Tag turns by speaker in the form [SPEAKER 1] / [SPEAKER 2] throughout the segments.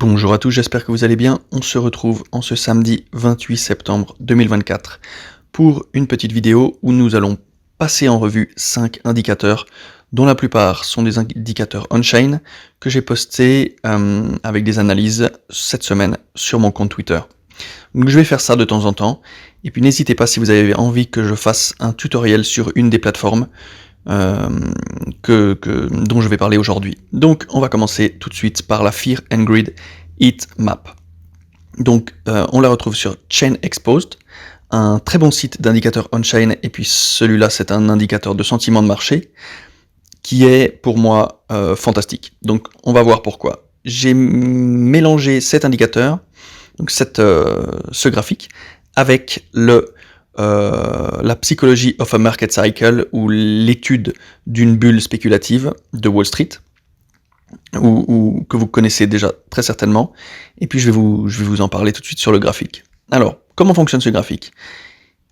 [SPEAKER 1] Bonjour à tous, j'espère que vous allez bien. On se retrouve en ce samedi 28 septembre 2024 pour une petite vidéo où nous allons passer en revue 5 indicateurs dont la plupart sont des indicateurs on-chain que j'ai postés avec des analyses cette semaine sur mon compte Twitter. Donc je vais faire ça de temps en temps et puis n'hésitez pas si vous avez envie que je fasse un tutoriel sur une des plateformes dont je vais parler aujourd'hui. Donc on va commencer tout de suite par la Fear and Greed Heat Map. Donc on la retrouve sur Chain Exposed, un très bon site d'indicateurs on-chain, et puis celui-là c'est un indicateur de sentiment de marché qui est pour moi fantastique. Donc on va voir pourquoi. J'ai mélangé cet indicateur, donc ce graphique, avec la psychologie of a market cycle, ou l'étude d'une bulle spéculative de Wall Street, ou que vous connaissez déjà très certainement, et puis je vais vous en parler tout de suite sur le graphique. Alors, comment fonctionne ce graphique ?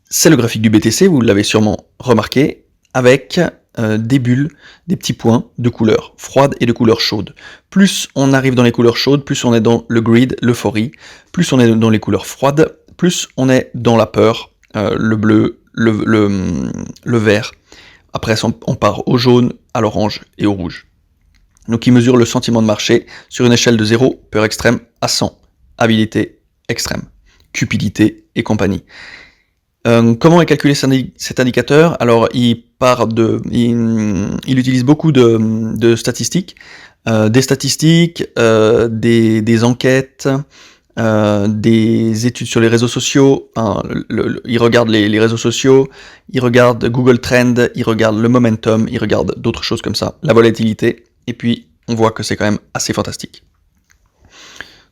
[SPEAKER 1] C'est le graphique du BTC, vous l'avez sûrement remarqué, avec des bulles, des petits points de couleur froide et de couleur chaude. Plus on arrive dans les couleurs chaudes, plus on est dans le greed, l'euphorie, plus on est dans les couleurs froides, plus on est dans la peur, le bleu, le vert. Après, on part au jaune, à l'orange et au rouge. Donc, il mesure le sentiment de marché sur une échelle de 0, peur extrême, à 100, habilité extrême, cupidité et compagnie. Comment est calculé cet indicateur ? Alors, il utilise beaucoup de statistiques, des enquêtes, des études sur les réseaux sociaux. Il regarde les réseaux sociaux, il regarde Google Trend, il regarde le momentum, il regarde d'autres choses comme ça, la volatilité, et puis on voit que c'est quand même assez fantastique.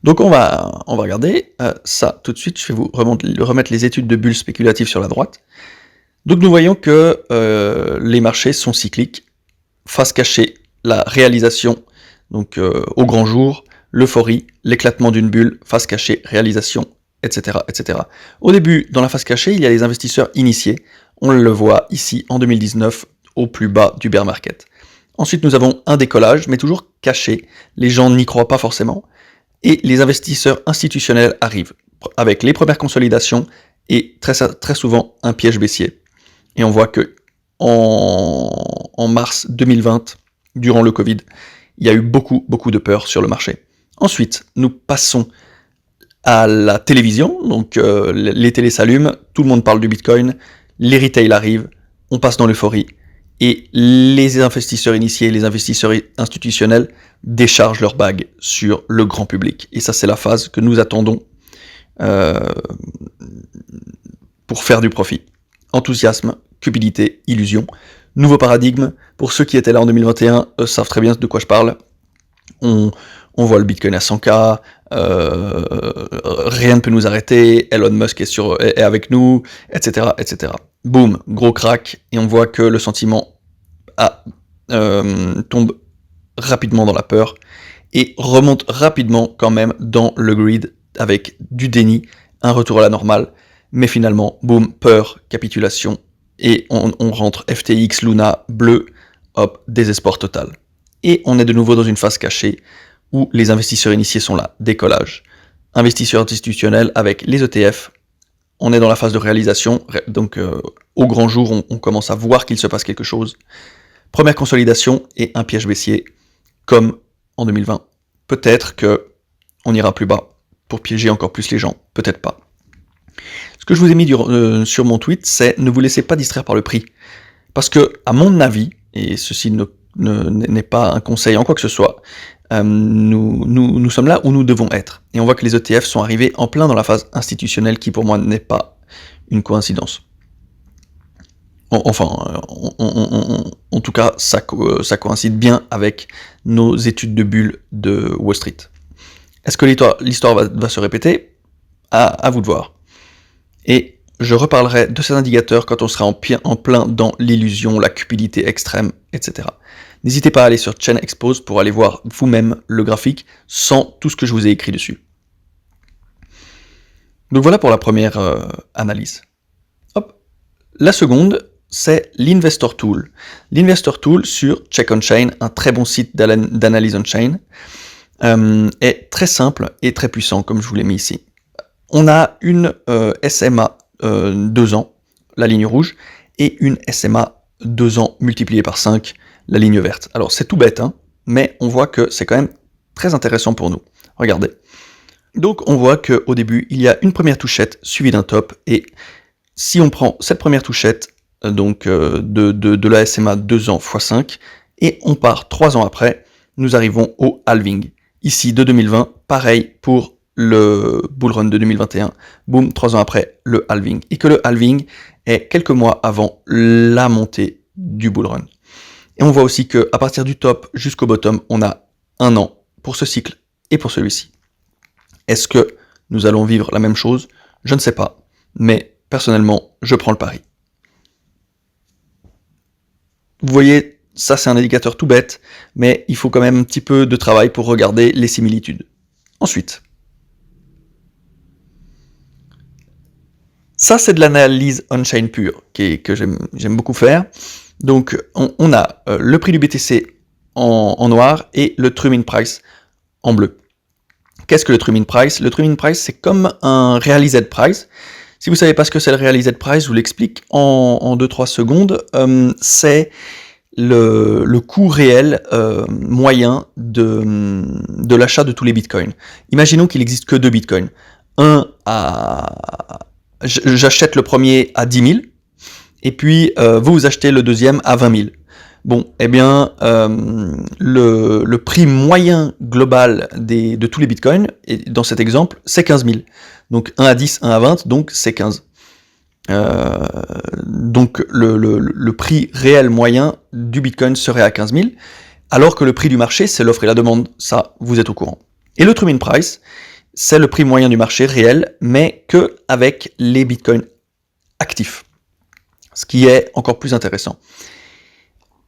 [SPEAKER 1] Donc on va regarder ça tout de suite. Je vais vous remettre les études de bulles spéculatives sur la droite. Donc nous voyons que les marchés sont cycliques, face cachée, la réalisation, donc au grand jour, l'euphorie, l'éclatement d'une bulle, face cachée, réalisation, etc., etc. Au début, dans la face cachée, il y a les investisseurs initiés. On le voit ici en 2019, au plus bas du bear market. Ensuite, nous avons un décollage, mais toujours caché. Les gens n'y croient pas forcément. Et les investisseurs institutionnels arrivent avec les premières consolidations et très souvent un piège baissier. Et on voit que en mars 2020, durant le Covid, il y a eu beaucoup de peur sur le marché. Ensuite, nous passons à la télévision. Donc les télés s'allument, tout le monde parle du Bitcoin, les retails arrivent, on passe dans l'euphorie. Et les investisseurs initiés, les investisseurs institutionnels déchargent leurs bagues sur le grand public. Et ça, c'est la phase que nous attendons pour faire du profit. Enthousiasme, cupidité, illusion. Nouveau paradigme. Pour ceux qui étaient là en 2021, savent très bien de quoi je parle. On voit le Bitcoin à 100K, rien ne peut nous arrêter, Elon Musk est avec nous, etc., etc. Boum, gros crack, et on voit que le sentiment tombe rapidement dans la peur, et remonte rapidement quand même dans le greed, avec du déni, un retour à la normale, mais finalement, boum, peur, capitulation, et on rentre FTX, Luna, bleu, hop, désespoir total. Et on est de nouveau dans une phase cachée, où les investisseurs initiés sont là, décollage. Investisseurs institutionnels avec les ETF, on est dans la phase de réalisation, donc au grand jour, on commence à voir qu'il se passe quelque chose. Première consolidation et un piège baissier, comme en 2020. Peut-être qu'on ira plus bas pour piéger encore plus les gens, peut-être pas. Ce que je vous ai mis sur mon tweet, c'est ne vous laissez pas distraire par le prix. Parce que, à mon avis, et ceci n'est pas un conseil en quoi que ce soit, nous sommes là où nous devons être. Et on voit que les ETF sont arrivés en plein dans la phase institutionnelle qui pour moi n'est pas une coïncidence. Enfin, en tout cas, ça coïncide bien avec nos études de bulles de Wall Street. Est-ce que l'histoire va se répéter ? À vous de voir. Et je reparlerai de ces indicateurs quand on sera en plein dans l'illusion, la cupidité extrême, etc. N'hésitez pas à aller sur Chain Exposed pour aller voir vous-même le graphique sans tout ce que je vous ai écrit dessus. Donc voilà pour la première analyse. Hop. La seconde, c'est l'Investor Tool. L'Investor Tool sur Check On Chain, un très bon site d'analyse on-chain. est très simple et très puissant, comme je vous l'ai mis ici. On a une SMA 2 ans, la ligne rouge, et une SMA 2 ans multipliée par 5, la ligne verte. Alors c'est tout bête, hein, mais on voit que c'est quand même très intéressant pour nous. Regardez. Donc on voit qu'au début, il y a une première touchette suivie d'un top, et si on prend cette première touchette donc de la SMA 2 ans x 5, et on part 3 ans après, nous arrivons au halving. Ici de 2020, pareil pour le bull run de 2021, boum, 3 ans après, le halving. Et que le halving est quelques mois avant la montée du bull run. Et on voit aussi qu'à partir du top jusqu'au bottom, on a un an pour ce cycle et pour celui-ci. Est-ce que nous allons vivre la même chose? Je ne sais pas, mais personnellement, je prends le pari. Vous voyez, ça c'est un indicateur tout bête, mais il faut quand même un petit peu de travail pour regarder les similitudes. Ensuite, ça c'est de l'analyse on-chain pure, que j'aime beaucoup faire. Donc on a le prix du BTC en noir et le true min price en bleu. Qu'est-ce que le true min price? Le true min price, c'est comme un realized price. Si vous ne savez pas ce que c'est le realized price, je vous l'explique en 2-3 secondes. C'est le coût réel moyen de l'achat de tous les bitcoins. Imaginons qu'il n'existe que 2 bitcoins. J'achète le premier à 10 000, et puis vous achetez le deuxième à 20 000. Bon, eh bien, le prix moyen global de tous les bitcoins, et dans cet exemple, c'est 15 000. Donc 1 à 10, 1 à 20, donc c'est 15. Donc le prix réel moyen du bitcoin serait à 15 000, alors que le prix du marché, c'est l'offre et la demande. Ça, vous êtes au courant. Et le true min price, c'est le prix moyen du marché réel, mais que avec les bitcoins actifs. Ce qui est encore plus intéressant.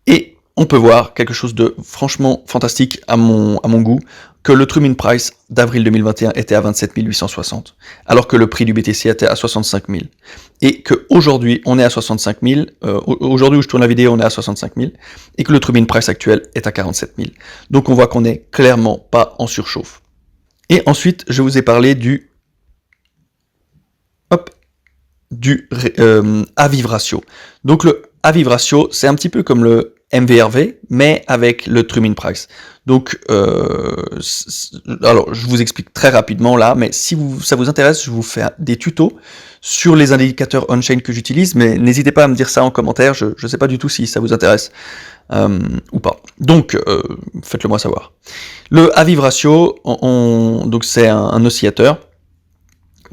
[SPEAKER 1] Et on peut voir quelque chose de franchement fantastique à mon goût, que le true min price d'avril 2021 était à 27 860, alors que le prix du BTC était à 65 000. Et qu'aujourd'hui, on est à 65 000, aujourd'hui où je tourne la vidéo, on est à 65 000, et que le true min price actuel est à 47 000. Donc on voit qu'on n'est clairement pas en surchauffe. Et ensuite, je vous ai parlé du AVIV ratio. Donc le AVIV ratio, c'est un petit peu comme le MVRV, mais avec le true min price. Donc, alors je vous explique très rapidement là, mais si ça vous intéresse, je vous fais des tutos sur les indicateurs on-chain que j'utilise, mais n'hésitez pas à me dire ça en commentaire, je ne sais pas du tout si ça vous intéresse ou pas. Donc, faites-le moi savoir. Le AVIV ratio, donc c'est un oscillateur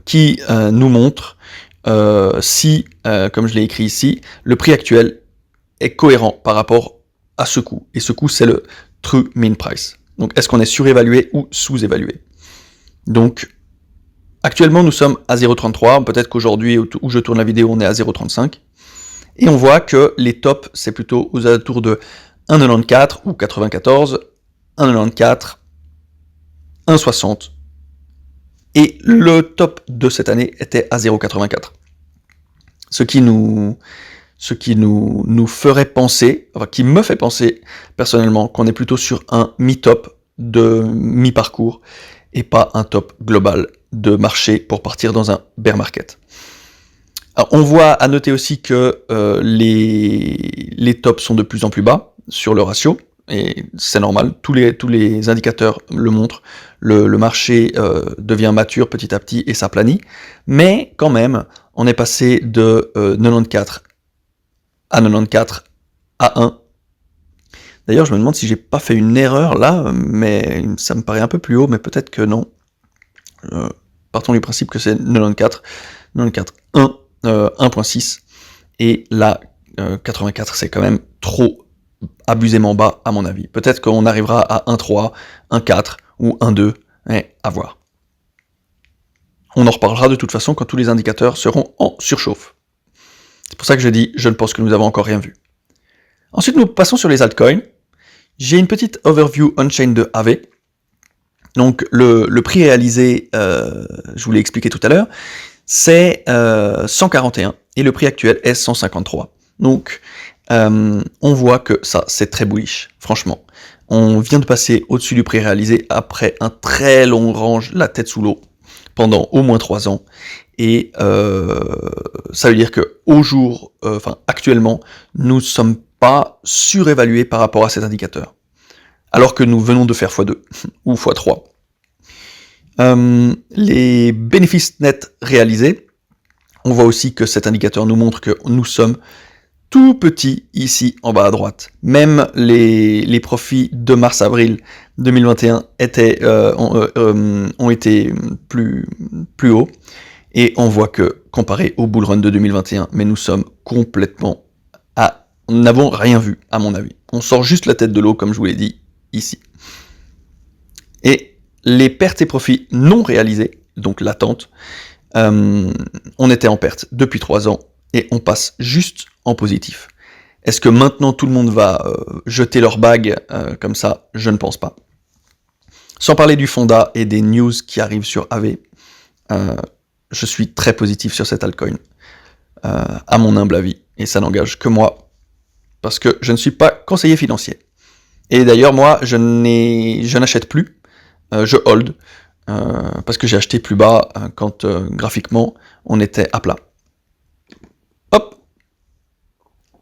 [SPEAKER 1] qui nous montre si, comme je l'ai écrit ici, le prix actuel est cohérent par rapport à ce coût. Et ce coût, c'est le true min price. Donc, est-ce qu'on est surévalué ou sous-évalué? Donc, actuellement, nous sommes à 0,33. Peut-être qu'aujourd'hui, où je tourne la vidéo, on est à 0,35. Et on voit que les tops, c'est plutôt aux alentours de 1,94 ou 94, 1,94, 1,60. Et le top de cette année était à 0,84. Ce qui nous ferait penser, enfin qui me fait penser personnellement qu'on est plutôt sur un mi-top de mi-parcours et pas un top global de marché pour partir dans un bear market. Alors, on voit à noter aussi que les tops sont de plus en plus bas sur le ratio, et c'est normal, tous les indicateurs le montrent, le marché devient mature petit à petit et s'aplanit, mais quand même, on est passé de 94 à 94 à 1. D'ailleurs, je me demande si j'ai pas fait une erreur là, mais ça me paraît un peu plus haut, mais peut-être que non. Partons du principe que c'est 94, 94, 1, 1.6, et là, 84, c'est quand même trop abusément bas à mon avis. Peut-être qu'on arrivera à 1.3, 1.4 ou 1.2, mais à voir. On en reparlera de toute façon quand tous les indicateurs seront en surchauffe. C'est pour ça que je dis, je ne pense que nous avons encore rien vu. Ensuite, nous passons sur les altcoins. J'ai une petite overview on-chain de AV. Donc, le prix réalisé, je vous l'ai expliqué tout à l'heure, c'est 141, et le prix actuel est 153. Donc, on voit que ça, c'est très bullish, franchement. On vient de passer au-dessus du prix réalisé après un très long range, la tête sous l'eau, pendant au moins 3 ans. Et ça veut dire que actuellement, nous ne sommes pas surévalués par rapport à cet indicateur. Alors que nous venons de faire x2 ou x3. Les bénéfices nets réalisés, on voit aussi que cet indicateur nous montre que nous sommes tout petits ici en bas à droite. Même les profits de mars-avril 2021 ont été plus hauts. Et on voit que, comparé au bull run de 2021, mais nous sommes complètement nous n'avons rien vu, à mon avis. On sort juste la tête de l'eau, comme je vous l'ai dit, ici. Et les pertes et profits non réalisés, donc latentes, on était en perte depuis 3 ans, et on passe juste en positif. Est-ce que maintenant tout le monde va jeter leur bague comme ça? Je ne pense pas. Sans parler du Fonda et des news qui arrivent sur AV, je suis très positif sur cet altcoin, à mon humble avis, et ça n'engage que moi, parce que je ne suis pas conseiller financier. Et d'ailleurs, moi, je n'achète plus, je hold, parce que j'ai acheté plus bas quand graphiquement on était à plat. Hop.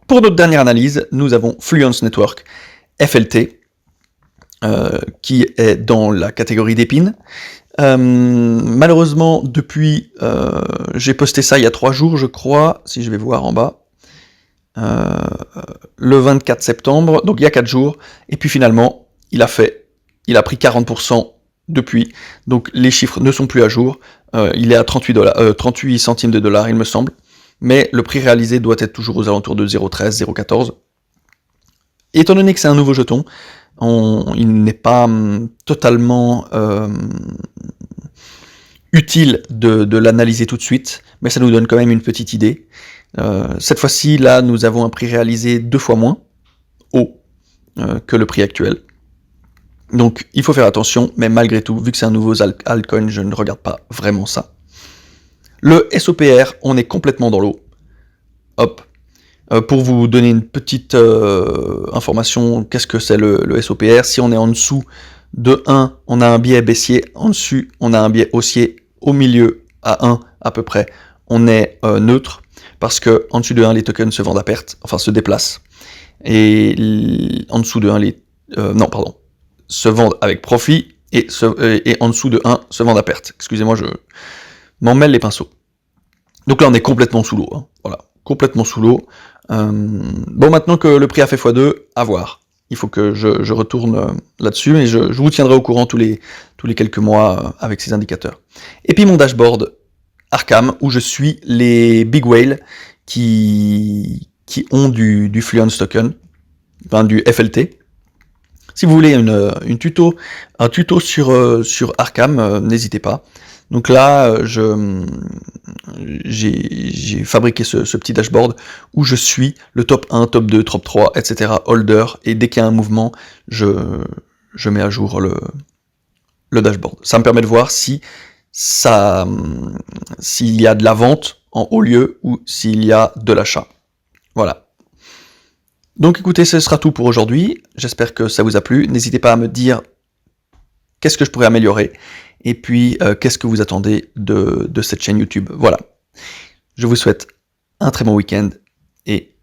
[SPEAKER 1] Pour notre dernière analyse, nous avons Fluence Network, FLT, qui est dans la catégorie d'épines. Malheureusement, depuis, j'ai posté ça il y a 3 jours, je crois, si je vais voir en bas, le 24 septembre, donc il y a 4 jours, et puis finalement, il a pris 40% depuis, donc les chiffres ne sont plus à jour, il est à 38 centimes de dollars, il me semble, mais le prix réalisé doit être toujours aux alentours de 0,13, 0,14. Étant donné que c'est un nouveau jeton, il n'est pas totalement utile de l'analyser tout de suite, mais ça nous donne quand même une petite idée. Cette fois-ci, là, nous avons un prix réalisé 2 fois moins haut que le prix actuel. Donc, il faut faire attention, mais malgré tout, vu que c'est un nouveau altcoin, je ne regarde pas vraiment ça. Le SOPR, on est complètement dans l'eau. Hop. Pour vous donner une petite information, qu'est-ce que c'est le SOPR? Si on est en dessous de 1, on a un biais baissier, en dessus, on a un biais haussier, au milieu, à 1 à peu près, on est neutre, parce que en dessous de 1, les tokens se vendent à perte, enfin se déplacent, et en dessous de 1, se vendent avec profit, et en dessous de 1, se vendent à perte. Excusez-moi, je m'en mêle les pinceaux. Donc là, on est complètement sous l'eau, hein. Voilà, complètement sous l'eau. Bon, maintenant que le prix a fait x2, à voir. Il faut que je retourne là-dessus, et je vous tiendrai au courant tous les quelques mois avec ces indicateurs. Et puis mon dashboard Arkham, où je suis les big whales qui ont du Fluence token, enfin du FLT. Si vous voulez un tuto sur Arkham, n'hésitez pas. Donc là, j'ai fabriqué ce petit dashboard où je suis le top 1, top 2, top 3, etc. holder, et dès qu'il y a un mouvement, je mets à jour le dashboard. Ça me permet de voir s'il y a de la vente en haut lieu ou s'il y a de l'achat. Voilà. Donc écoutez, ce sera tout pour aujourd'hui. J'espère que ça vous a plu. N'hésitez pas à me dire qu'est-ce que je pourrais améliorer, et puis qu'est-ce que vous attendez de cette chaîne YouTube. Voilà. Je vous souhaite un très bon week-end, et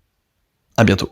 [SPEAKER 1] à bientôt.